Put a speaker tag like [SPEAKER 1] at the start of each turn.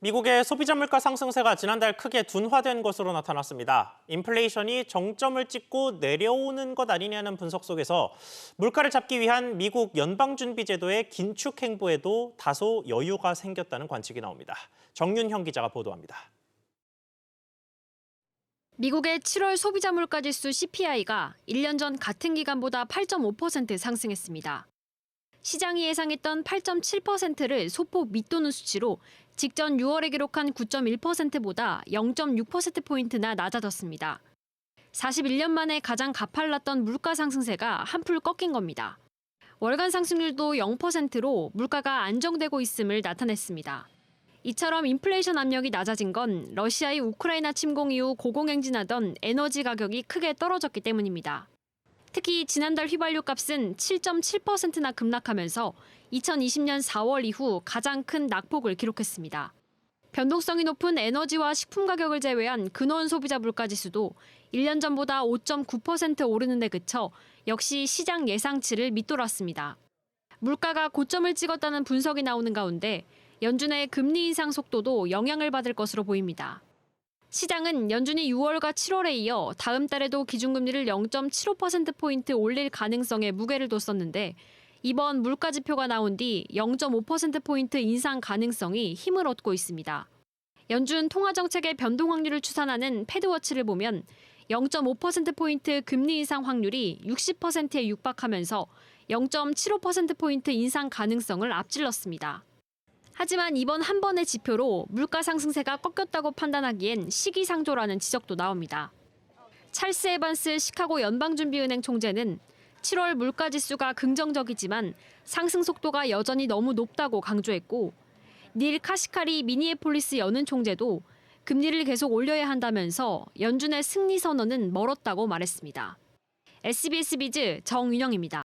[SPEAKER 1] 미국의 소비자 물가 상승세가 지난달 크게 둔화된 것으로 나타났습니다. 인플레이션이 정점을 찍고 내려오는 것 아니냐는 분석 속에서 물가를 잡기 위한 미국 연방준비제도의 긴축 행보에도 다소 여유가 생겼다는 관측이 나옵니다. 정윤형 기자가 보도합니다.
[SPEAKER 2] 미국의 7월 소비자 물가지수 CPI가 1년 전 같은 기간보다 8.5% 상승했습니다. 시장이 예상했던 8.7%를 소폭 밑도는 수치로 직전 6월에 기록한 9.1%보다 0.6%포인트나 낮아졌습니다. 41년 만에 가장 가팔랐던 물가 상승세가 한풀 꺾인 겁니다. 월간 상승률도 0%로 물가가 안정되고 있음을 나타냈습니다. 이처럼 인플레이션 압력이 낮아진 건 러시아의 우크라이나 침공 이후 고공행진하던 에너지 가격이 크게 떨어졌기 때문입니다. 특히 지난달 휘발유 값은 7.7%나 급락하면서 2020년 4월 이후 가장 큰 낙폭을 기록했습니다. 변동성이 높은 에너지와 식품 가격을 제외한 근원 소비자 물가 지수도 1년 전보다 5.9% 오르는 데 그쳐 역시 시장 예상치를 밑돌았습니다. 물가가 고점을 찍었다는 분석이 나오는 가운데 연준의 금리 인상 속도도 영향을 받을 것으로 보입니다. 시장은 연준이 6월과 7월에 이어 다음 달에도 기준금리를 0.75%포인트 올릴 가능성에 무게를 뒀었는데 이번 물가 지표가 나온 뒤 0.5%포인트 인상 가능성이 힘을 얻고 있습니다. 연준 통화정책의 변동 확률을 추산하는 패드워치를 보면 0.5%포인트 금리 인상 확률이 60%에 육박하면서 0.75%포인트 인상 가능성을 앞질렀습니다. 하지만 이번 한 번의 지표로 물가 상승세가 꺾였다고 판단하기엔 시기상조라는 지적도 나옵니다. 찰스 에반스 시카고 연방준비은행 총재는 7월 물가 지수가 긍정적이지만 상승 속도가 여전히 너무 높다고 강조했고 닐 카시카리 미니애폴리스 연은 총재도 금리를 계속 올려야 한다면서 연준의 승리 선언은 멀었다고 말했습니다. SBS 비즈 정윤영입니다.